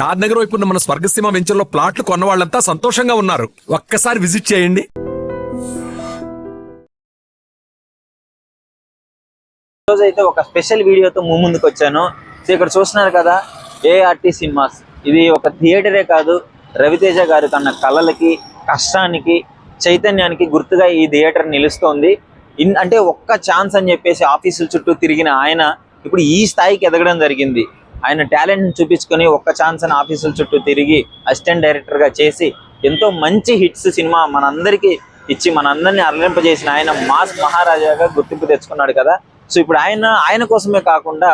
షాద్ నగర్ వైపు ఉన్న మన స్వర్గసీమ వెంచర్ లో ప్లాట్లు కొన్న వాళ్ళంతా సంతోషంగా ఉన్నారు. ఒక్కసారి విజిట్ చేయండి. ఈరోజు అయితే ఒక స్పెషల్ వీడియోతో ముందుకు వచ్చాను. సో ఇక్కడ చూస్తున్నారు కదా, ఏఆర్టీ సినిమాస్. ఇది ఒక థియేటరే కాదు, రవితేజ గారు కన్న కళలకి, కష్టానికి, చైతన్యానికి గుర్తుగా ఈ థియేటర్ నిలుస్తోంది. అంటే ఒక్క ఛాన్స్ అని చెప్పేసి ఆఫీసుల చుట్టూ తిరిగిన ఆయన ఇప్పుడు ఈ స్థాయికి ఎదగడం జరిగింది. ఆయన టాలెంట్ చూపించుకొని ఒక్క ఛాన్స్ అని ఆఫీసుల చుట్టూ తిరిగి అసిస్టెంట్ డైరెక్టర్గా చేసి ఎంతో మంచి హిట్స్ సినిమా మనందరికీ ఇచ్చి మనందరినీ అరలింపజేసిన ఆయన మాస్ మహారాజాగా గుర్తింపు తెచ్చుకున్నాడు కదా. సో ఇప్పుడు ఆయన కోసమే కాకుండా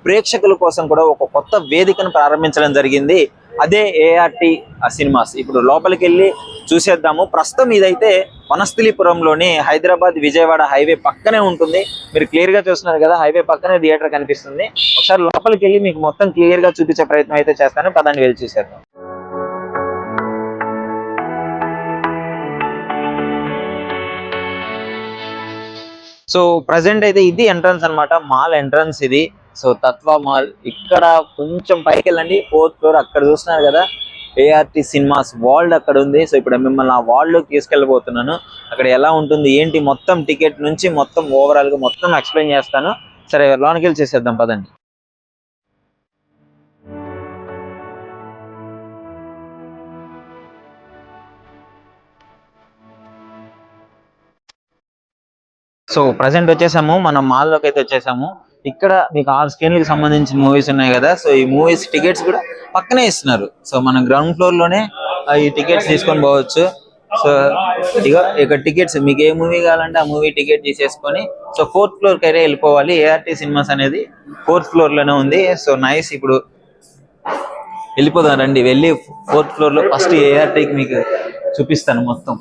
ప్రేక్షకుల కోసం కూడా ఒక కొత్త వేదికను ప్రారంభించడం జరిగింది. అదే ఏఆర్టీ సినిమాస్. ఇప్పుడు లోపలికి వెళ్ళి చూసేద్దాము. ప్రస్తుతం ఇదైతే వనస్థలిపురంలోని హైదరాబాద్ విజయవాడ హైవే పక్కనే ఉంటుంది. మీరు క్లియర్ గా చూస్తున్నారు కదా, హైవే పక్కనే థియేటర్ కనిపిస్తుంది. ఒకసారి లోపలికి వెళ్ళి మీకు మొత్తం క్లియర్ గా చూపించే ప్రయత్నం అయితే చేస్తాను. పదండి వెళ్ళి చూసేద్దాం. సో ప్రజెంట్ అయితే ఇది ఎంట్రన్స్ అన్నమాట, మాల్ ఎంట్రన్స్ ఇది. సో తత్వ మాల్. ఇక్కడ కొంచెం పైకి వెళ్ళండి, 4th ఫ్లోర్. అక్కడ చూస్తున్నారు కదా ఏఆర్టీ సినిమాస్ వరల్డ్ అక్కడ ఉంది. సో ఇప్పుడు మిమ్మల్ని ఆ వరల్డ్ లోకి తీసుకెళ్ళబోతున్నాను. అక్కడ ఎలా ఉంటుంది ఏంటి మొత్తం టికెట్ నుంచి మొత్తం ఓవరాల్ గా మొత్తం ఎక్స్ప్లెయిన్ చేస్తాను. సరే లోనికి వెళ్ళి చేసేద్దాం పదండి. సో ప్రజెంట్ వచ్చేసాము, మనం మాల్ లోకి అయితే వచ్చేసాము. ఇక్కడ మీకు 6 స్క్రీన్లకు సంబంధించిన మూవీస్ ఉన్నాయి కదా. సో ఈ మూవీస్ టికెట్స్ కూడా పక్కనే ఇస్తున్నారు. సో మన గ్రౌండ్ ఫ్లోర్ లోనే ఈ టికెట్స్ తీసుకొని పోవచ్చు. సో ఇక్కడ టికెట్స్ మీకు ఏ మూవీ కావాలంటే ఆ మూవీ టికెట్ తీసేసుకొని సో 4th ఫ్లోర్ కైతే వెళ్ళిపోవాలి. ఏఆర్టీ సినిమాస్ అనేది 4th ఫ్లోర్ లోనే ఉంది. So nice. ఇప్పుడు వెళ్ళిపోదాం రండి. వెళ్ళి 4th ఫ్లోర్ లో ఫస్ట్ ఏఆర్టీకి మీకు చూపిస్తాను మొత్తం.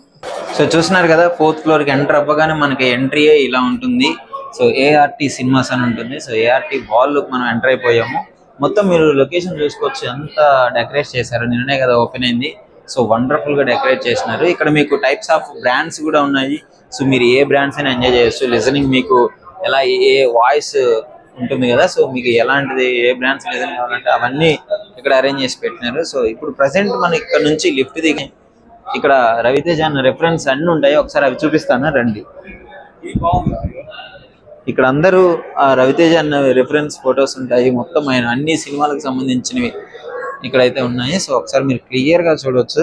సో చూస్తున్నారు కదా, 4th ఫ్లోర్ కి ఎంటర్ అవ్వగానే మనకి ఎంట్రీయే ఇలా ఉంటుంది. సో ఏఆర్టీ సినిమాస్ అని ఉంటుంది. సో ఏఆర్టీ వాల్ మనం ఎంటర్ అయిపోయాము. మొత్తం మీరు లొకేషన్ చూసుకోవచ్చు, ఎంత డెకరేట్ చేశారు. నిన్ననే కదా ఓపెన్ అయింది. సో వండర్ఫుల్ గా డెకరేట్ చేసినారు. ఇక్కడ మీకు టైప్స్ ఆఫ్ బ్రాండ్స్ కూడా ఉన్నాయి. సో మీరు ఏ బ్రాండ్స్ అయినా ఎంజాయ్ చేయొచ్చు. లిజనింగ్ మీకు ఎలా ఏ వాయిస్ ఉంటుంది కదా, సో మీకు ఎలాంటిది ఏ బ్రాండ్స్ లిజనింగ్ కావాలంటే అవన్నీ ఇక్కడ అరేంజ్ చేసి పెట్టినారు. సో ఇప్పుడు ప్రజెంట్ మనం ఇక్కడ నుంచి లిఫ్ట్ దిగి ఇక్కడ రవితేజ అన్న రెఫరెన్స్ అన్ని ఉంటాయి. ఒకసారి అవి చూపిస్తాను రండి. ఇక్కడ అందరూ రవితేజ అన్న రెఫరెన్స్ ఫొటోస్ ఉంటాయి. మొత్తం ఆయన అన్ని సినిమాలకు సంబంధించినవి ఇక్కడైతే ఉన్నాయి. సో ఒకసారి మీరు క్లియర్ గా చూడవచ్చు.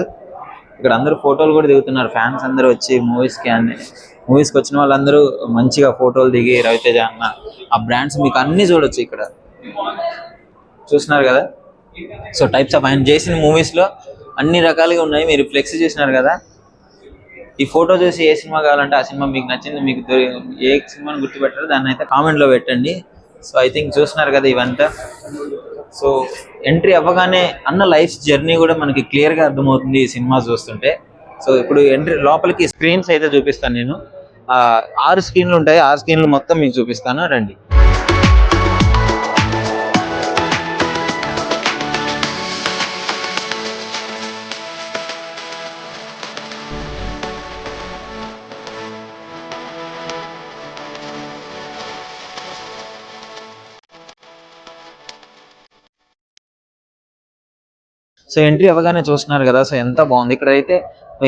ఇక్కడ అందరూ ఫోటోలు కూడా దిగుతున్నారు. ఫ్యాన్స్ అందరూ వచ్చి మూవీస్కి వచ్చిన వాళ్ళందరూ మంచిగా ఫోటోలు దిగి రవితేజ అన్న ఆ బ్రాండ్స్ మీకు అన్ని చూడొచ్చు. ఇక్కడ చూస్తున్నారు కదా. సో టైప్స్ ఆఫ్ ఆయన చేసిన మూవీస్ లో అన్ని రకాలుగా ఉన్నాయి. మీరు ఫ్లెక్స్ చూసినారు కదా. ఈ ఫోటో చూసి ఏ సినిమా కావాలంటే ఆ సినిమా మీకు నచ్చింది, మీకు ఏ సినిమాని గుర్తుపెట్టారో దాన్ని అయితే కామెంట్ లో పెట్టండి. సో ఐ థింక్ చూస్తున్నారు కదా ఇవంతా. సో ఎంట్రీ అవ్వగానే అన్న లైఫ్ జర్నీ కూడా మనకి క్లియర్ గా అర్థమవుతుంది ఈ సినిమా చూస్తుంటే. సో ఇప్పుడు ఎంట్రీ లోపలికి స్క్రీన్స్ అయితే చూపిస్తాను నేను. 6 స్క్రీన్లు ఉంటాయి. 6 స్క్రీన్లు మొత్తం మీకు చూపిస్తాను రండి. సో ఎంట్రీ అవ్వగానే చూస్తున్నారు కదా. సో ఎంత బాగుంది. ఇక్కడ అయితే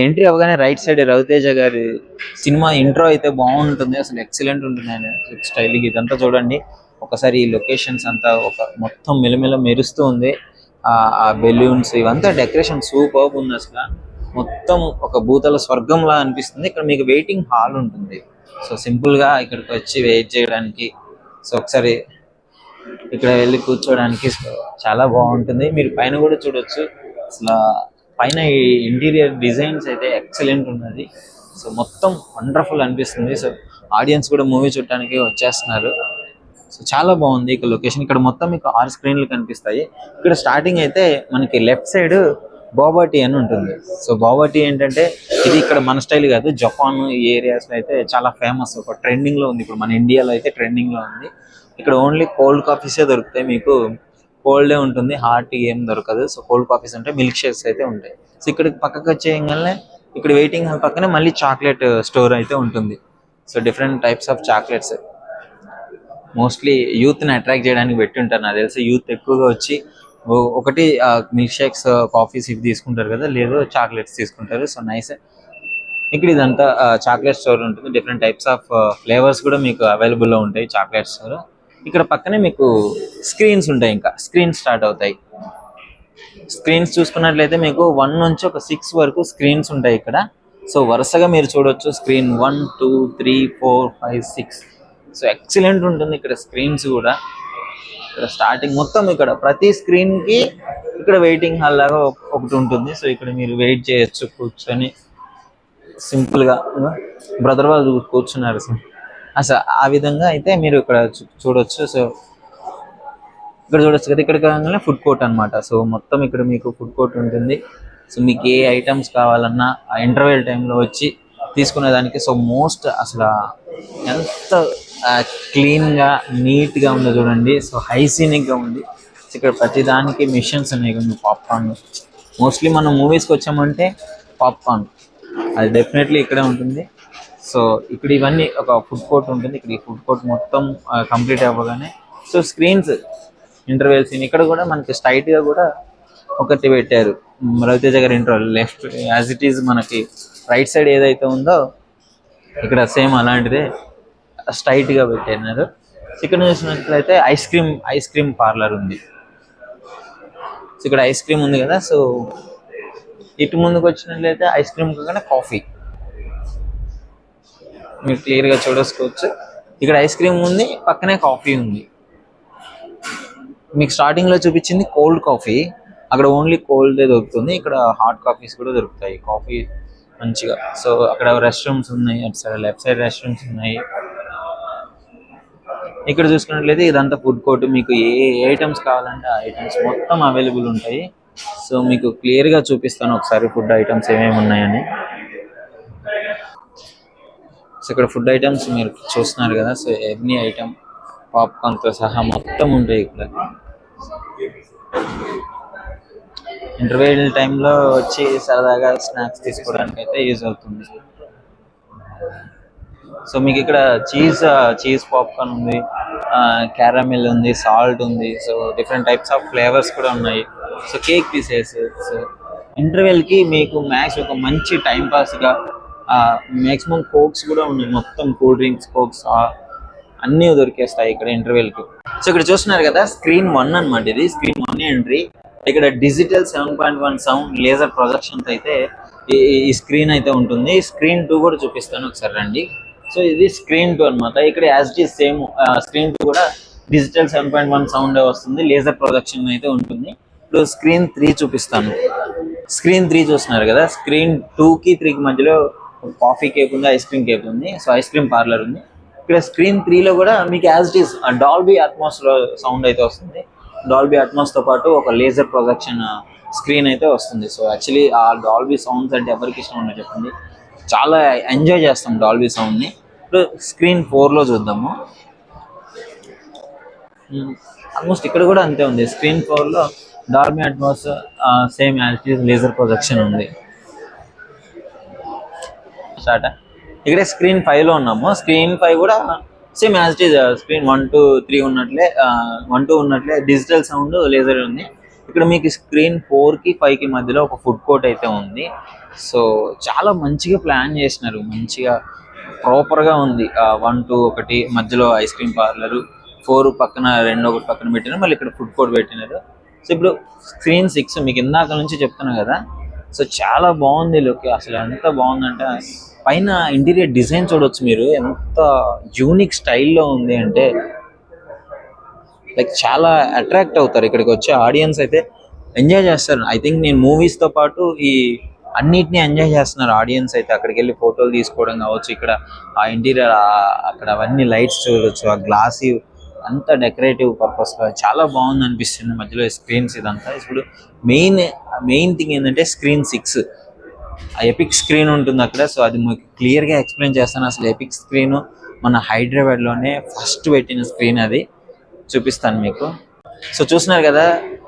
ఎంట్రీ అవ్వగానే రైట్ సైడ్ రవితేజ గారి సినిమా ఇంట్రో అయితే బాగుంటుంది. అసలు ఎక్సలెంట్ ఉంటుంది ఆయన స్టైల్. ఇదంతా చూడండి ఒకసారి. ఈ లొకేషన్స్ అంతా ఒక మొత్తం మెలమెల మెరుస్తూ ఉంది. ఆ బెలూన్స్ ఇవంతా డెకరేషన్ సూపర్ ఉంది. అసలు మొత్తం ఒక భూతల స్వర్గంలా అనిపిస్తుంది. ఇక్కడ మీకు వెయిటింగ్ హాల్ ఉంటుంది. సో సింపుల్ గా ఇక్కడికి వచ్చి వెయిట్ చేయడానికి, సో ఒకసారి ఇక్కడ వెళ్ళి కూర్చోడానికి చాలా బాగుంటుంది. మీరు పైన కూడా చూడొచ్చు. అసలు పైన ఈ ఇంటీరియర్ డిజైన్స్ అయితే ఎక్సలెంట్ ఉన్నది. సో మొత్తం వండర్ఫుల్ అనిపిస్తుంది. సో ఆడియన్స్ కూడా మూవీ చూడటానికి వచ్చేస్తున్నారు. సో చాలా బాగుంది ఇక లొకేషన్. ఇక్కడ మొత్తం మీకు 6 స్క్రీన్లు కనిపిస్తాయి. ఇక్కడ స్టార్టింగ్ అయితే మనకి లెఫ్ట్ సైడ్ బోబా టీ అని ఉంటుంది. సో బోబా టీ ఏంటంటే ఇది ఇక్కడ మన స్టైల్ కాదు, జపాన్ ఈ ఏరియాస్ లో అయితే చాలా ఫేమస్, ఒక ట్రెండింగ్ లో ఉంది. ఇప్పుడు మన ఇండియాలో అయితే ట్రెండింగ్ లో ఉంది. ఇక్కడ ఓన్లీ కోల్డ్ కాఫీసే దొరుకుతాయి. మీకు కోల్డే ఉంటుంది, హాట్ టీ ఏం దొరకదు. సో కోల్డ్ కాఫీస్ ఉంటాయి, మిల్క్ షేక్స్ అయితే ఉంటాయి. సో ఇక్కడ పక్కకు వచ్చేయగానే ఇక్కడ వెయిటింగ్ హాల్ పక్కనే మళ్ళీ చాక్లెట్ స్టోర్ అయితే ఉంటుంది. So different types of chocolates mostly youth ని అట్రాక్ట్ చేయడానికి పెట్టి ఉంటారు. నాకు తెలిసి యూత్ ఎక్కువగా వచ్చి ఒకటి మిల్క్ షేక్స్ కాఫీస్ ఇవి తీసుకుంటారు కదా, లేదు చాక్లెట్స్ తీసుకుంటారు. So nice. ఇక్కడ ఇదంతా చాక్లెట్ స్టోర్ ఉంటుంది. డిఫరెంట్ టైప్స్ ఆఫ్ ఫ్లేవర్స్ కూడా మీకు అవైలబుల్ లో ఉంటాయి చాక్లెట్ స్టోర్. ఇక్కడ పక్కనే మీకు స్క్రీన్స్ ఉంటాయి, ఇంకా స్క్రీన్స్ స్టార్ట్ అవుతాయి. స్క్రీన్స్ చూసుకున్నట్లయితే మీకు 1 నుంచి ఒక 6 వరకు స్క్రీన్స్ ఉంటాయి ఇక్కడ. సో వరుసగా మీరు చూడొచ్చు, స్క్రీన్ 1, 2, 3, 4, 5, 6. సో ఎక్సలెంట్ ఉంటుంది ఇక్కడ స్క్రీన్స్ కూడా. ఇక్కడ స్టార్టింగ్ మొత్తం ఇక్కడ ప్రతి స్క్రీన్ కి ఇక్కడ వెయిటింగ్ హాల్ లాగా ఒకటి ఉంటుంది. సో ఇక్కడ మీరు వెయిట్ చేయొచ్చు కూర్చొని సింపుల్ గా. బ్రదర్ వాళ్ళు కూర్చున్నారు అసలు ఆ విధంగా అయితే మీరు ఇక్కడ చూడొచ్చు. సో ఇక్కడ చూడొచ్చు కదా, ఇక్కడ కాగానే ఫుడ్ కోర్ట్ అన్నమాట. సో మొత్తం ఇక్కడ మీకు ఫుడ్ కోర్ట్ ఉంటుంది. సో మీకు ఏ ఐటమ్స్ కావాలన్నా ఆ ఇంటర్వెల్ టైంలో వచ్చి తీసుకునేదానికి. సో మోస్ట్ అసలు ఎంత క్లీన్గా నీట్గా ఉందో చూడండి. సో హైజీనిక్గా ఉంది. ఇక్కడ ప్రతిదానికి మిషన్స్ ఉన్నాయి కదా. పాప్కార్న్ మోస్ట్లీ మనం మూవీస్కి వచ్చామంటే పాప్కార్న్ అది డెఫినెట్లీ ఇక్కడే ఉంటుంది. సో ఇక్కడ ఇవన్నీ ఒక ఫుడ్ కోర్ట్ ఉంటుంది. ఇక్కడ ఈ ఫుడ్ కోర్ట్ మొత్తం కంప్లీట్ అవ్వగానే సో స్క్రీన్స్ ఇంటర్వెల్ సీన్ ఇక్కడ కూడా మనకి స్ట్రైట్ గా కూడా ఒకటి పెట్టారు. రవితేజ గారి interval left as it is మనకి రైట్ సైడ్ ఏదైతే ఉందో ఇక్కడ సేమ్ అలాంటిదే స్ట్రైట్ గా పెట్టినారు. ఇక్కడ చూసినట్లయితే ఐస్ క్రీమ్ పార్లర్ ఉంది. సో ఇక్కడ ఐస్ క్రీమ్ ఉంది కదా. సో ఇటు ముందుకు వచ్చినట్లయితే ఐస్ క్రీమ్ కాకుండా కాఫీ మీరు క్లియర్ గా చూడసుకోవచ్చు. ఇక్కడ ఐస్ క్రీమ్ ఉంది, పక్కనే కాఫీ ఉంది. మీకు స్టార్టింగ్ లో చూపించింది కోల్డ్ కాఫీ, అక్కడ ఓన్లీ కోల్డ్ దొరుకుతుంది. ఇక్కడ హాట్ కాఫీస్ కూడా దొరుకుతాయి, కాఫీ మంచిగా. సో అక్కడ రెస్ట్ రూమ్స్ ఉన్నాయి, అటు side left side rest rooms ఉన్నాయి. ఇక్కడ చూసుకున్నట్లయితే ఇదంతా ఫుడ్ కోర్ట్. మీకు ఏ ఐటమ్స్ కావాలంటే ఆ ఐటమ్స్ మొత్తం అవైలబుల్ ఉంటాయి. సో మీకు క్లియర్ గా చూపిస్తాను ఒకసారి ఫుడ్ ఐటమ్స్ ఏమేమి ఉన్నాయని. సో ఇక్కడ ఫుడ్ ఐటమ్స్ మీరు చూస్తున్నారు కదా. సో ఎవ్రీ ఐటమ్ పాప్కార్న్ తో సహా మొత్తం ఉంటాయి ఇక్కడ. ఇంటర్వెల్ టైంలో వచ్చి సరదాగా స్నాక్స్ తీసుకోవడానికి అయితే యూజ్ అవుతుంది. సో మీకు ఇక్కడ చీజ్ పాప్కార్న్ ఉంది, క్యారమిల్ ఉంది, సాల్ట్ ఉంది. So different types of flavours కూడా ఉన్నాయి. So cake pieces. So interval కి మీకు మ్యాక్స్ ఒక మంచి టైం పాస్ గా మాక్సిమం కోక్స్ కూడా ఉన్నాయి. మొత్తం కూల్ డ్రింక్స్, కోక్స్ అన్నీ దొరికేస్తాయి ఇక్కడ ఇంటర్వెల్ కి. సో ఇక్కడ చూస్తున్నారు కదా, స్క్రీన్ 1 అన్నమాట. ఇది స్క్రీన్ 1 ఎంట్రీ. ఇక్కడ డిజిటల్ 7.1 సౌండ్ లేజర్ ప్రొజెక్షన్స్ అయితే ఈ స్క్రీన్ అయితే ఉంటుంది. స్క్రీన్ 2 కూడా చూపిస్తాను ఒకసారి రండి. సో ఇది స్క్రీన్ 2 అన్నమాట. ఇక్కడ as it is same screen 2 కూడా డిజిటల్ 7.1 సౌండ్ వస్తుంది, లేజర్ ప్రొజెక్షన్ అయితే ఉంటుంది. ఇప్పుడు స్క్రీన్ 3 చూపిస్తాను. స్క్రీన్ 3 చూస్తున్నారు కదా, స్క్రీన్ 2కి 3కి మధ్యలో కాఫీ కేక్ ఉంది, ఐస్ క్రీమ్ కేక్ ఉంది. సో ఐస్ క్రీమ్ పార్లర్ ఉంది. ఇక్కడ స్క్రీన్ 3లో కూడా మీకు as it is Dolby Atmos లో సౌండ్ అయితే వస్తుంది. డాల్బీ అట్మాస్ తో పాటు ఒక లేజర్ ప్రొజెక్షన్ స్క్రీన్ అయితే వస్తుంది. సో యాక్చువల్లీ ఆ డాల్బీ సౌండ్స్ అంటే ఎవరికి ఇష్టం ఉండదు చెప్పండి, చాలా ఎంజాయ్ చేస్తాం డాల్బీ సౌండ్ ని. ఇప్పుడు స్క్రీన్ 4లో చూద్దాము. ఆల్మోస్ట్ ఇక్కడ కూడా అంతే ఉంది. స్క్రీన్ 4లో Dolby Atmos same as it is laser projection ఉంది. స్టార్ట్. ఇక్కడ స్క్రీన్ 5లో ఉన్నాము. స్క్రీన్ 5 కూడా same as it is screen 1, 2, 3 ఉన్నట్లే 1, 2 ఉన్నట్లే డిజిటల్ సౌండ్ లేజర్ ఉంది. ఇక్కడ మీకు స్క్రీన్ 4కి 5కి మధ్యలో ఒక ఫుడ్ కోర్ట్ అయితే ఉంది. సో చాలా మంచిగా ప్లాన్ చేసినారు, మంచిగా ప్రాపర్గా ఉంది. 1, 2 ఒకటి మధ్యలో ఐస్ క్రీమ్ పార్లరు, 4 పక్కన 2 ఒకటి పక్కన పెట్టినారు, మళ్ళీ ఇక్కడ ఫుడ్ కోర్ట్ పెట్టినారు. సో ఇప్పుడు స్క్రీన్ 6 మీకు ఇందాక నుంచి చెప్తున్నా కదా. సో చాలా బాగుంది లుక్, అసలు ఎంత బాగుందంటే పైన ఇంటీరియర్ డిజైన్ చూడొచ్చు మీరు, ఎంత యూనిక్ స్టైల్లో ఉంది అంటే లైక్ చాలా అట్రాక్ట్ అవుతారు. ఇక్కడికి వచ్చే ఆడియన్స్ అయితే ఎంజాయ్ చేస్తారు. ఐ థింక్ నేను మూవీస్ తో పాటు ఈ అన్నిటిని ఎంజాయ్ చేస్తున్నారు ఆడియన్స్ అయితే. అక్కడికి వెళ్ళి ఫోటోలు తీసుకోవడం కావచ్చు, ఇక్కడ ఆ ఇంటీరియర్ అక్కడ అవన్నీ లైట్స్ చూడొచ్చు, ఆ గ్లాసీ అంతా డెకరేటివ్ పర్పస్ గా చాలా బాగుంది అనిపిస్తుంది. మధ్యలో స్క్రీన్స్ ఇదంతా. ఇప్పుడు మెయిన్ థింగ్ ఏంటంటే స్క్రీన్ 6 ఎపిక్ స్క్రీన్ ఉంటుంది అక్కడ. సో అది మీకు క్లియర్ గా ఎక్స్ప్లెయిన్ చేస్తాను. అసలు ఎపిక్ స్క్రీన్ మన హైదరాబాద్ లోనే ఫస్ట్ పెట్టిన స్క్రీన్, అది చూపిస్తాను మీకు. సో చూస్తున్నారు కదా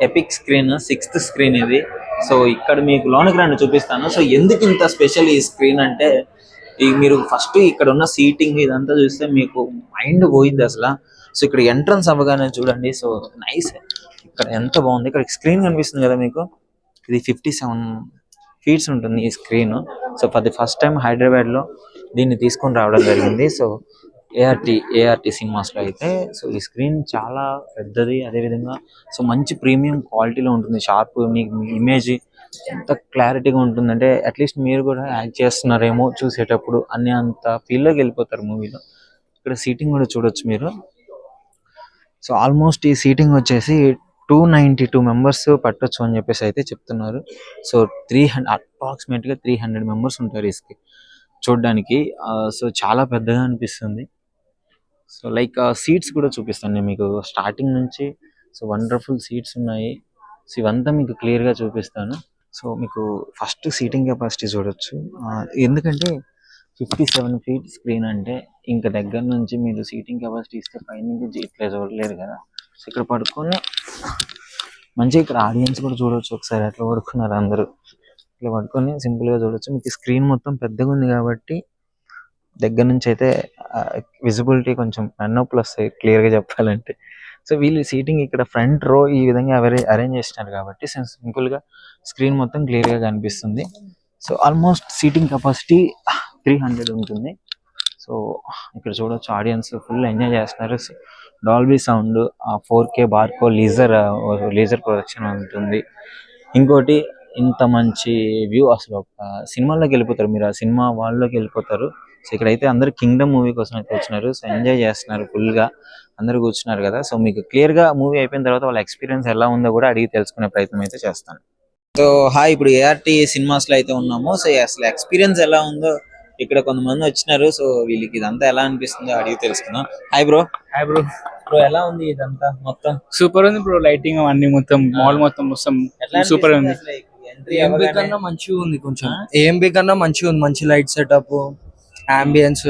ఎపిక్ స్క్రీన్, 6th స్క్రీన్ ఇది. సో ఇక్కడ మీకు లోనికి రండి చూపిస్తాను. సో ఎందుకు ఇంత స్పెషల్ ఈ స్క్రీన్ అంటే, మీరు ఫస్ట్ ఇక్కడ ఉన్న సీటింగ్ ఇదంతా చూస్తే మీకు మైండ్ పోయిద్ది అసలు. సో ఇక్కడ ఎంట్రన్స్ అవ్వగానే చూడండి, సో నైస్ ఇక్కడ ఎంత బాగుంది. ఇక్కడ స్క్రీన్ కనిపిస్తుంది కదా మీకు, ఇది 57 ఫీట్స్ ఉంటుంది ఈ screen. So for the first time Hyderabad లో దీన్ని తీసుకొని రావడం జరిగింది. సో ఏఆర్టీ సినిమాస్ లో అయితే సో ఈ స్క్రీన్ చాలా పెద్దది, అదేవిధంగా సో మంచి ప్రీమియం క్వాలిటీలో ఉంటుంది. షార్ప్ మీకు ఇమేజ్ ఎంత క్లారిటీగా ఉంటుందంటే అట్లీస్ట్ మీరు కూడా యాక్ట్ చేస్తున్నారేమో చూసేటప్పుడు అనే అంత ఫీల్లోకి వెళ్ళిపోతారు మూవీలో. ఇక్కడ సీటింగ్ కూడా చూడొచ్చు మీరు. సో ఆల్మోస్ట్ ఈ సీటింగ్ వచ్చేసి 292 మెంబర్స్ పట్టొచ్చు అని చెప్పేసి అయితే చెప్తున్నారు. సో 300 అప్రాక్సిమేట్గా 300 మెంబర్స్ ఉంటారు ఇసుకి చూడడానికి. సో చాలా పెద్దగా అనిపిస్తుంది. సో లైక్ సీట్స్ కూడా చూపిస్తాను నేను మీకు స్టార్టింగ్ నుంచి. సో వండర్ఫుల్ సీట్స్ ఉన్నాయి. సో ఇవంతా మీకు క్లియర్గా చూపిస్తాను. సో మీకు ఫస్ట్ సీటింగ్ కెపాసిటీ చూడొచ్చు. ఎందుకంటే 57 ఫీట్ స్క్రీన్ అంటే ఇంకా దగ్గర నుంచి మీరు సీటింగ్ కెపాసిటీ ఇస్తే పైనుంచి ఇట్లా చూడలేరు కదా. సో ఇక్కడ పడుకొని మంచిగా ఇక్కడ ఆడియన్స్ కూడా చూడొచ్చు. ఒకసారి అట్లా పడుకున్నారు అందరూ, ఇట్లా పడుకొని సింపుల్గా చూడొచ్చు. మీకు స్క్రీన్ మొత్తం పెద్దగా ఉంది కాబట్టి దగ్గర నుంచి అయితే విజిబిలిటీ కొంచెం మెన్నోపులు వస్తాయి క్లియర్గా చెప్పాలంటే. సో వీళ్ళు సీటింగ్ ఇక్కడ ఫ్రంట్ రో ఈ విధంగా అరేంజ్ చేసినారు కాబట్టి సింపుల్గా స్క్రీన్ మొత్తం క్లియర్గా కనిపిస్తుంది. సో ఆల్మోస్ట్ సీటింగ్ కెపాసిటీ 300 ఉంటుంది. సో ఇక్కడ చూడొచ్చు ఆడియన్స్ ఫుల్ ఎంజాయ్ చేస్తున్నారు. Dolby sound, 4K Barco laser projection ఉంటుంది. ఇంకోటి ఇంత మంచి వ్యూ, అసలు ఒక సినిమాలోకి వెళ్ళిపోతారు మీరు, ఆ సినిమా వాళ్ళలోకి వెళ్ళిపోతారు. సో ఇక్కడైతే అందరు కింగ్డమ్ మూవీ కోసం అయితే వచ్చినారు. సో ఎంజాయ్ చేస్తున్నారు ఫుల్గా, అందరు కూర్చున్నారు కదా. సో మీకు క్లియర్గా మూవీ అయిపోయిన తర్వాత వాళ్ళ ఎక్స్పీరియన్స్ ఎలా ఉందో కూడా అడిగి తెలుసుకునే ప్రయత్నం అయితే చేస్తాను. సో హాయ్, ఇప్పుడు ఏఆర్టీ సినిమాస్ లో అయితే ఉన్నాము. సో అసలు ఎక్స్పీరియన్స్ ఎలా ఉందో ఇక్కడ కొంతమంది వచ్చినారు. సో వీళ్ళకి ఇదంతా ఎలా అనిపిస్తుందో అడిగి తెలుసుకుందాం. Hi bro. Hi bro. Bro ఎలా ఉంది ఇదంతా మొత్తం? సూపర్ ఉంది బ్రో, లైటింగ్ అన్ని మొత్తం మాల్ మొత్తం సూపర్ ఉంది. ఏఎంబి కన్నా మంచిగా ఉంది, కొంచెం ఏఎంబి కన్నా మంచిగా ఉంది. మంచి లైట్ సెటప్, అంబియన్స్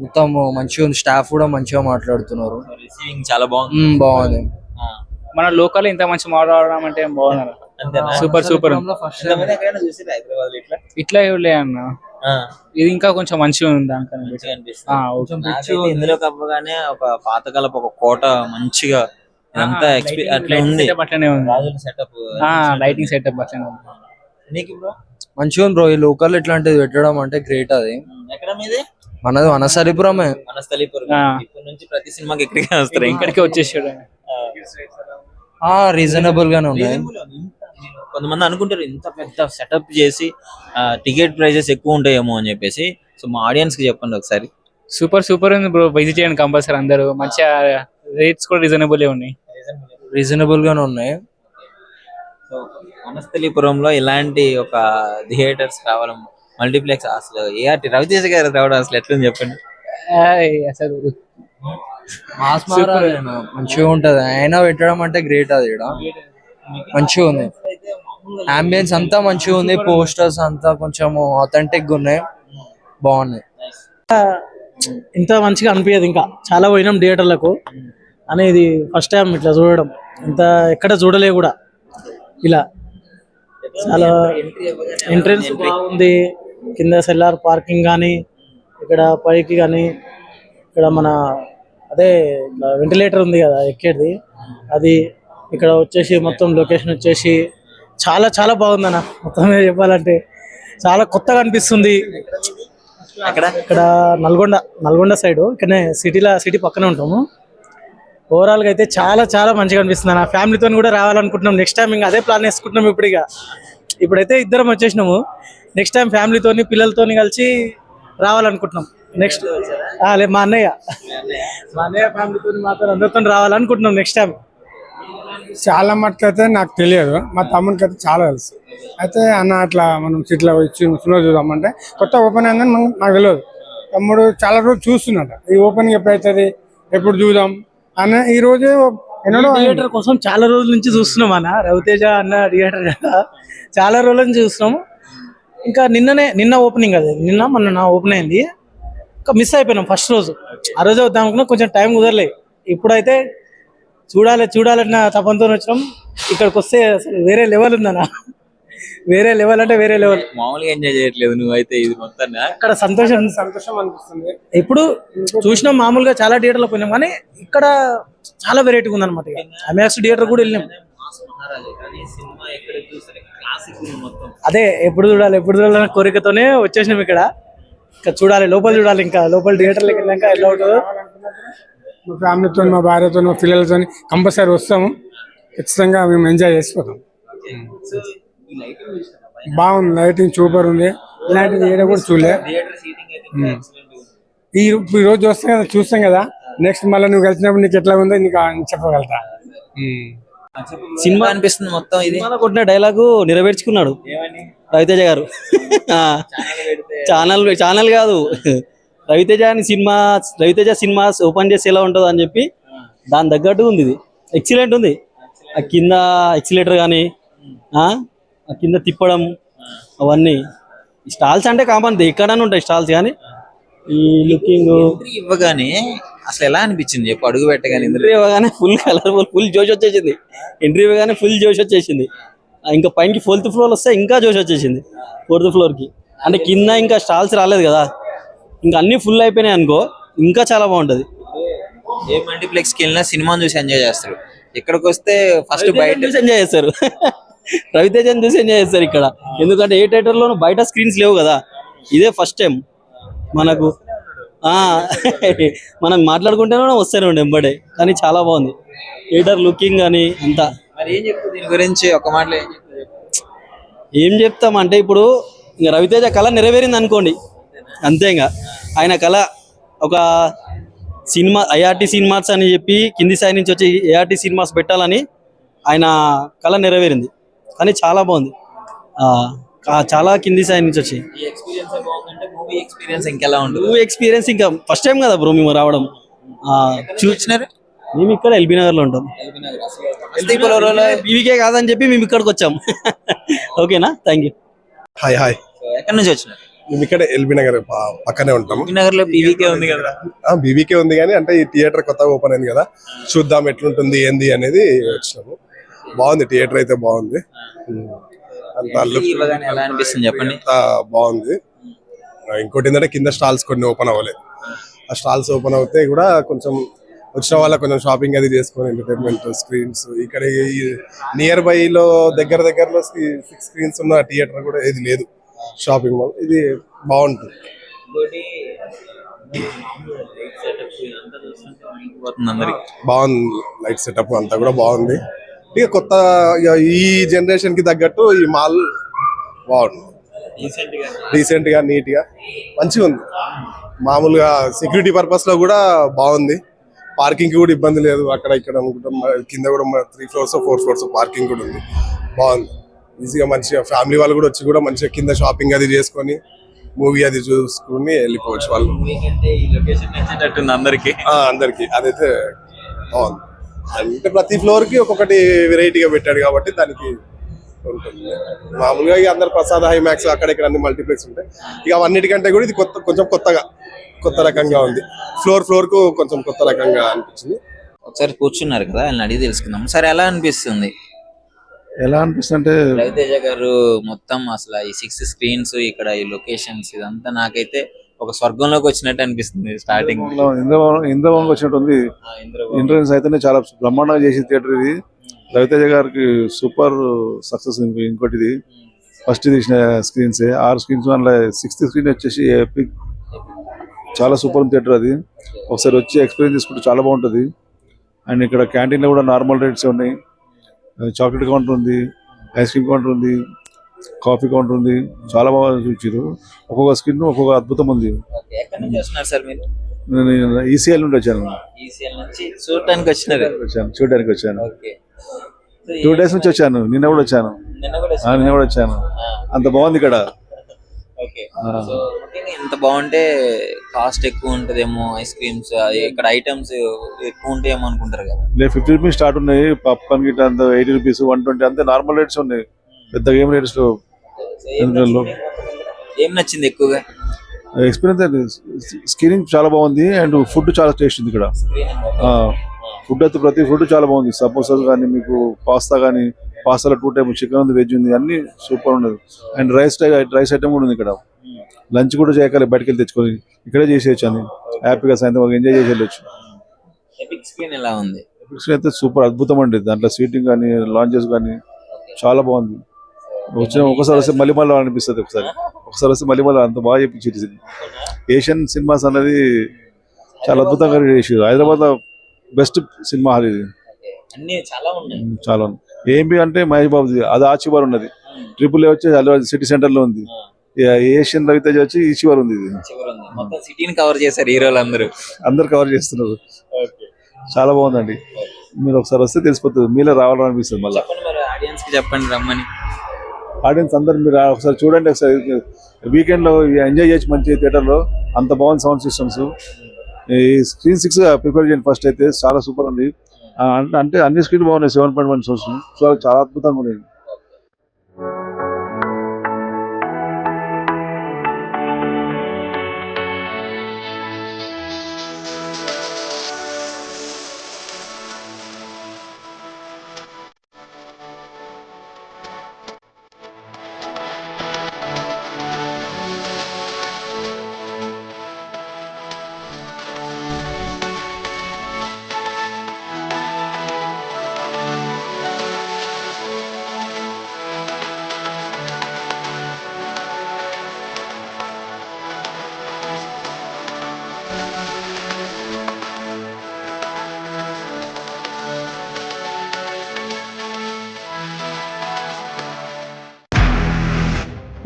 మొత్తం మంచిగా ఉంది. స్టాఫ్ కూడా మంచిగా మాట్లాడుతున్నారు. రిసీవింగ్ చాలా బాగుంది. బాగుంది. మన లోకల్ ఇంత మంచి మాల్ రావడం అంటే బాగున్నారు. Super super. హైదరాబాద్ ఇట్లా ఇవ్వలే అన్న, ఇది ఇంకా కొంచెం మంచిగా ఉంది దానికన్నా. ఇందులో కప్పగానే ఒక పాతకాలపు ఒక కోట మంచిగా ఇదంతా అట్లా ఉంది. అట్లనే ఉంది సెటప్, లైటింగ్ సెటప్ అట్లనే ఉంది. నీకు బ్రో మంచిగా ఉంది బ్రో. ఈ లోకల్ ఇట్లాంటిది పెట్టడం అంటే గ్రేట్. అది ఎక్కడ మీది? మనది వనస్థలిపురమే. వనస్థలిపురం. ఇప్పటి నుంచి ప్రతి సినిమాకి ఇక్కడికే వస్తారు. ఇక్కడికి వచ్చేసాడు. రీజనబుల్ గానే ఉన్నాయి. కొంతమంది అనుకుంటారు ఇంత పెద్ద సెటప్ చేసి టికెట్ ప్రైజెస్ ఎక్కువ ఉంటాయేమో అని చెప్పేసి. సో మా ఆడియన్స్ కి చెప్పండి ఒకసారి. సూపర్ సూపర్ ఉంది బ్రో, విజిట్ చేయండి కంపల్సరీ అందరూ. మంచిగా రేట్స్ కూడా రీజనబుల్ ఉన్నాయి. రీజనబుల్ గానే ఉన్నాయి. సో వనస్థలిపురంలో ఇలాంటి ఒక థియేటర్స్ రావడం, మల్టీప్లెక్స్, అసలు ఏఆర్టీ రవితేజ గారు రావడం అసలు ఎట్లని చెప్పండి. అసలు మంచిగా ఉంటది. అయినా పెట్టడం అంటే గ్రేట్. అది ఇక్కడ మంచిగా ఉంది. అంబియన్స్ అంతా మంచిగా ఉంది. పోస్టర్స్ అంతా కొంచెం ఆథెంటిక్ గా ఉన్నాయి, బాగున్నాయి. ఇంత మంచిగా అనిపించదు. ఇంకా చాలా పోయినాం థియేటర్లకు, అనేది ఫస్ట్ టైం ఇట్లా చూడడం. ఇంత ఎక్కడ చూడలే కూడా ఇలా. చాలా ఎంట్రెన్స్ బాగుంది. కింద సెల్లార్ పార్కింగ్ కానీ, ఇక్కడ పైకి కానీ, ఇక్కడ మన అదే వెంటిలేటర్ ఉంది కదా ఎక్కేది, అది ఇక్కడ వచ్చేసి మొత్తం లొకేషన్ వచ్చేసి చాలా చాలా బాగుందన్న. మొత్తం మీద చెప్పాలంటే చాలా కొత్తగా అనిపిస్తుంది. ఇక్కడ నల్గొండ సైడ్, ఇక్కడనే సిటీ పక్కనే ఉంటాము. ఓవరాల్ గా అయితే చాలా చాలా మంచిగా అనిపిస్తుంది అన్న. ఫ్యామిలీతో కూడా రావాలనుకుంటున్నాం. నెక్స్ట్ టైం ఇంకా అదే ప్లాన్ వేసుకుంటున్నాం. ఇప్పుడైతే ఇద్దరం వచ్చేసినాము. నెక్స్ట్ టైం ఫ్యామిలీతోని పిల్లలతోని కలిసి రావాలనుకుంటున్నాం. నెక్స్ట్ మా అన్నయ్య ఫ్యామిలీతో మాత్రం అందరితో రావాలనుకుంటున్నాం నెక్స్ట్ టైం. చాలా మటుకు అయితే నాకు తెలియదు, మా తమ్మునికి అయితే చాలా తెలుసు. అయితే అన్న అట్లా మనం సిటీలో వచ్చి సినిమా చూద్దామంటే కొత్త ఓపెన్ అయిందని నాకు తెలియదు. తమ్ముడు చాలా రోజులు చూస్తున్నాడు, ఈ ఓపెనింగ్ ఎప్పుడైతుంది, ఎప్పుడు చూద్దాం అన్న. ఈ రోజు థియేటర్ కోసం చాలా రోజుల నుంచి చూస్తున్నాం అన్న. రవితేజ అన్న థియేటర్ కదా, చాలా రోజుల నుంచి చూస్తున్నాము. ఇంకా నిన్న ఓపెనింగ్, అది మొన్న ఓపెన్ అయింది. ఇంకా మిస్ అయిపోయినాం ఫస్ట్ రోజు. ఆ రోజే వద్దాం అనుకున్నా, కొంచెం టైం కుదరలే. ఇప్పుడైతే చూడాలన్న తపంతో వచ్చినాం. ఇక్కడికి వస్తే అసలు వేరే లెవెల్ ఉందన్న. వేరే లెవెల్ అంటే వేరే లెవెల్. మామూలుగా ఎంజాయ్ చేయట్లేదు నువ్వైతే ఇది మొత్తం. ఇక్కడ సంతోషం సంతోషం అనిపిస్తుంది. ఎప్పుడు చూసినాం, మామూలుగా చాలా థియేటర్లో పోయినాం, కానీ ఇక్కడ చాలా వెరైటీగా ఉందన్నమాట. ఐమాక్స్ థియేటర్ కూడా వెళ్ళినాం. అదే ఎప్పుడు చూడాలి కోరికతోనే వచ్చేసినాం ఇక్కడ. ఇంకా చూడాలి, లోపల చూడాలి, ఇంకా లోపల థియేటర్లోకి వెళ్ళాక ఎలా ఉంటుందో. మా ఫ్యామిలీతో, మా భార్యతో, మా పిల్లలతో కంపల్సరీ వస్తాము. ఖచ్చితంగా మేము ఎంజాయ్ చేసిపోతాం. బాగుంది, లైటింగ్ సూపర్ ఉంది. ఇలాంటిది ఏడ కూడా చూడలే. ఈ రోజు చూస్తాం కదా, నెక్స్ట్ మళ్ళీ నువ్వు కలిసినప్పుడు నీకు ఎట్లా ఉందో నీకు చెప్పగలుగుతా. సినిమా అనిపిస్తుంది మొత్తం ఇది. కొట్టిన డైలాగు నెరవేర్చుకున్నాడు రవితేజ గారు. ఛానల్ కాదు, రవితేజ సినిమాస్ ఓపెన్ చేసి ఎలా ఉంటుందో అని చెప్పి దాని తగ్గట్టు ఉంది. ఇది ఎక్సలెంట్ ఉంది. ఆ కింద ఎక్సిలేటర్ కానీ, ఆ కింద తిప్పడం, అవన్నీ స్టాల్స్ అంటే కామన్, ఎక్కడైనా ఉంటాయి స్టాల్స్. కానీ ఈ లుకింగ్ ఇవ్వగానే అసలు ఎలా అనిపించింది చెప్పు, అడుగు పెట్టగానే ఎంట్రీ ఇవ్వగానే ఫుల్ కలర్ఫుల్, ఫుల్ జోష్ వచ్చేసింది. ఎంట్రీ ఇవ్వగానే ఫుల్ జోష్ వచ్చేసింది. ఇంకా పైకి 4th ఫ్లోర్ వస్తే ఇంకా జోష్ వచ్చేసింది. 4th ఫ్లోర్కి అంటే కింద ఇంకా స్టాల్స్ రాలేదు కదా, ఇంకా అన్ని ఫుల్ అయిపోయినాయి అనుకో, ఇంకా చాలా బాగుంటది. ఏ మల్టీప్లెక్స్కి వెళ్ళినా సినిమాని చూసి ఎంజాయ్ చేస్తారు. ఇక్కడికి వస్తే ఫస్ట్ బయట చూసి ఎంజాయ్ చేస్తారు. రవితేజని చూసి ఎంజాయ్ చేస్తారు ఇక్కడ. ఎందుకంటే ఏ థియేటర్లోనూ బయట స్క్రీన్స్ లేవు కదా, ఇదే ఫస్ట్ టైం మనకు. మనం మాట్లాడుకుంటేనే వస్తూనే ఉండే వెంబడే. కానీ చాలా బాగుంది థియేటర్ లుకింగ్ అని అంతా. మరి ఏం చెప్తుంది దీని గురించి ఒక మాటలో ఏం చెప్తామంటే, ఇప్పుడు ఇంకా రవితేజ కళ నెరవేరింది అనుకోండి అంతే. ఇంకా ఆయన కళ ఒక సినిమా ఐఆర్టీ సినిమాస్ అని చెప్పి కింది స్థాయి నుంచి వచ్చి ఏఆర్టీ సినిమాస్ పెట్టాలని ఆయన కళ నెరవేరింది. కానీ చాలా బాగుంది, చాలా కింది స్థాయి నుంచి వచ్చి. మూవీ ఎక్స్పీరియన్స్ ఇంకెలా ఉంటుంది? మూవీ ఎక్స్పీరియన్స్ ఇంకా ఫస్ట్ టైం కదా బ్రో మేము రావడం. చూసినారు? మేము ఇక్కడ ఎల్బీ నగర్ లో ఉంటాం. బీవీకే కాదని చెప్పి మేము ఇక్కడికి వచ్చాం. ఓకేనా, థ్యాంక్ యూ. హాయ్. ఎక్కడి నుంచి వచ్చినారు? మేము ఇక్కడ ఎల్బీ నగర్ పక్కనే ఉంటాము. నగర్ లో బీవీకే ఉంది కదా? బీవీకే ఉంది కానీ అంటే ఈ థియేటర్ కొత్తగా ఓపెన్ అయింది కదా, చూద్దాం ఎట్లుంటుంది ఏంది అనేది వచ్చినాము. బాగుంది, థియేటర్ అయితే బాగుంది. ఎలా అనిపిస్తుంది చెప్పండి? బాగుంది. ఇంకోటి ఏంటంటే కింద స్టాల్స్ కొన్ని ఓపెన్ అవ్వలేదు. ఆ స్టాల్స్ ఓపెన్ అవుతే కూడా కొంచెం వచ్చిన వాళ్ళ కొంచెం షాపింగ్ అది చేసుకొని ఎంటర్టైన్మెంట్ స్క్రీన్స్ ఇక్కడ నియర్ బై లో దగ్గరలో 6 స్క్రీన్స్ ఉన్న థియేటర్ కూడా ఏది లేదు షాపింగ్ మాల్. ఇది బాగుంటుంది. బాగుంది, లైట్ సెటప్ అంతా కూడా బాగుంది. ఇక కొత్త ఈ జనరేషన్ కి తగ్గట్టు ఈ మాల్ బాగుంది. డీసెంట్ గా నీట్ గా మంచిగా ఉంది. మామూలుగా సెక్యూరిటీ పర్పస్ లో కూడా బాగుంది. పార్కింగ్ కి కూడా ఇబ్బంది లేదు. అక్కడ ఇక్కడ అనుకుంటాం కింద కూడా 3 ఫ్లోర్స్ 4 ఫ్లోర్స్ పార్కింగ్ కూడా ఉంది. బాగుంది, ఈజీగా మంచిగా ఫ్యామిలీ వాళ్ళు కూడా వచ్చి కూడా మంచిగా కింద షాపింగ్ అది చేసుకొని మూవీ అది చూసుకుని వెళ్ళిపోవచ్చు వాళ్ళు. అందరికి అదైతే బాగుంది. అంటే ప్రతి ఫ్లోర్ కి ఒక్కొక్కటి వెరైటీగా పెట్టాడు కాబట్టి దానికి ఉంటుంది. మామూలుగా ఇక అందరు ప్రసాద్ హైమాక్స్ అక్కడ ఇక్కడ అన్ని మల్టీప్లెక్స్ ఉంటాయి. ఇక అవన్నిటికంటే కూడా ఇది కొంచెం కొత్త రకంగా ఉంది. ఫ్లోర్ కు కొంచెం కొత్త రకంగా అనిపించింది. ఒకసారి కూర్చున్నారు కదా, ఆయన అడిగి తెలుసుకుందాం. సరే, ఎలా అనిపిస్తుంది? అంటే రవితేజ గారు మొత్తం అసలు ఈ 6 స్క్రీన్స్, ఇక్కడ ఈ లొకేషన్స్, ఇదంతా నాకైతే ఒక స్వర్గంలోకి వచ్చినట్టు అనిపిస్తుంది. స్టార్టింగ్ ఇంద్రభవన్ వచ్చినట్టుంది. ఎంట్రన్స్ అయితేనే చాలా బ్రహ్మాండంగా చేసిన థియేటర్ ఇది. రవితేజ గారికి సూపర్ సక్సెస్. ఇంకోటి ఇది ఫస్ట్ తీసిన స్క్రీన్స్ 6 స్క్రీన్స్, అందులో 6th స్క్రీన్ వచ్చేసి ఎపిక్, చాలా సూపర్ థియేటర్ అది. ఒకసారి వచ్చి ఎక్స్పీరియన్స్ తీసుకుంటే చాలా బాగుంటుంది. అండ్ ఇక్కడ క్యాంటీన్లో కూడా నార్మల్ రేట్స్ ఉన్నాయి. చాక్లెట్ కౌంటర్ ఉంది, ఐస్ క్రీమ్ కౌంటర్ ఉంది, కాఫీ కౌంటర్ ఉంది. చాలా బాగా చూపించారు. ఒక్కొక్క స్క్రీన్ ఒక్కొక్క అద్భుతం ఉంది. ఎక్కడి నుంచి వస్తున్నారు సార్ మీరు? నేను ఈసీఎల్ నుండి వచ్చాను. చూడడానికి వచ్చాను. 2 days నుంచి వచ్చాను. నిన్న కూడా వచ్చాను. అంత బాగుంది ఇక్కడ. ఎంత బాగుంటే కాస్ట్ ఎక్కువ ఉంటదేమో, ఐస్ క్రీమ్స్ ఇక్కడ ఐటమ్స్ ఎక్కువ ఉంటాయేమో అనుకుంటారు కదా. 50 రూపీస్ స్టార్ట్ ఉన్నాయి. పాప్కార్న్ గిట్ట అంత 80 రూపీస్ 120 అంతే నార్మల్ రేట్స్ ఉన్నాయి. పెద్ద గేమ్ రేట్స్. ఏం నచ్చింది ఎక్కువగా? ఎక్స్పీరియన్స్ స్క్రీనింగ్ చాలా బాగుంది. అండ్ ఫుడ్ చాలా టేస్ట్ ఉంది ఇక్కడ. ఫుడ్ అయితే ప్రతి ఫుడ్ చాలా బాగుంది. సమోసాలు కానీ, మీకు పాస్తా కానీ, పాస్తాలో 2 టైప్ చికెన్ ఉంది, వెజ్ ఉంది, అన్ని సూపర్ ఉన్నది. అండ్ రైస్ ఐటమ్ కూడా ఉంది ఇక్కడ. లంచ్ కూడా చేయగలి బయటకు వెళ్ళి తెచ్చుకొని ఇక్కడే చేసేయచ్చు అని హ్యాపీగా సాయంత్రం ఎంజాయ్ చేసి వెళ్ళొచ్చు. ఎపిక్ స్క్రీన్ ఎలా ఉంది? అయితే సూపర్ అద్భుతం అండి. దాంట్లో సీటింగ్ కానీ లాంచెస్ కానీ చాలా బాగుంది. ఒకసారి వస్తే మళ్ళీ అనిపిస్తుంది. ఒకసారి వస్తే మళ్ళీ అంత బాగా చెప్పించేది. ఏషియన్ సినిమాస్ అనేది చాలా అద్భుతంగా చేసారు. హైదరాబాద్ లో బెస్ట్ సినిమా హాల్ ఇది. అన్ని చాలా ఉన్నాయి. చాలా ఏంబి అంటే మహేష్ బాబుది, అది ఆ చివరి ఉన్నది. ట్రిపుల్ ఏ వచ్చి అల్లు సిటీ సెంటర్ లో ఉంది. ఏషియన్ రవితేజ వచ్చి ఈ చివరి ఉంది. ఇది మొత్తం సిటీని కవర్ చేశారు హీరోలు అందరు కవర్ చేస్తున్నారు. చాలా బాగుందండి. మీరు ఒకసారి వస్తే తెలిసిపోతుంది, మీలో రావాలనిపిస్తుంది. మళ్ళీ ఆడియన్స్ కి చెప్పండి రమ్మని. ఆడియన్స్ అందరు మీరు ఒకసారి చూడండి. ఒకసారి వీకెండ్ లో ఎంజాయ్ చేయొచ్చు మంచి థియేటర్ లో. అంత బాగుంది సౌండ్ సిస్టమ్స్. ఈ స్క్రీన్ 6 ప్రిపేర్ చేయండి ఫస్ట్. అయితే చాలా సూపర్ ఉంది. అంటే అన్ని స్క్రీన్ బాగున్నాయి. 7.1 సోర్స్ చాలా అద్భుతంగా ఉన్నాయి.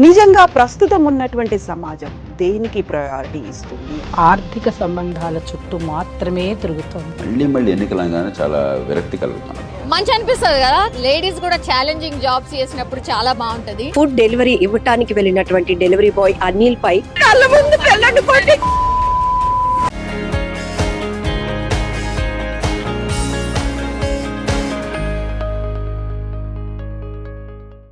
నిజంగా ప్రస్తుతం ఉన్నటువంటి సమాజం దేనికి ప్రయారిటీ ఇస్తుంది? ఆర్థిక సంబంధాల చుట్టూ మాత్రమే తిరుగుతోంది. మళ్ళీ ఎన్నికలంగానే చాలా విరక్తి కలుగుతున్నాం. మంచి అనిపిస్తుంది కదా, లేడీస్ కూడా ఛాలెంజింగ్ జాబ్స్ చేసినప్పుడు చాలా బాగుంటది. ఫుడ్ డెలివరీ ఇవ్వటానికి వెళ్ళినటువంటి డెలివరీ బాయ్ అనిల్ పై కళ్ళ ముందు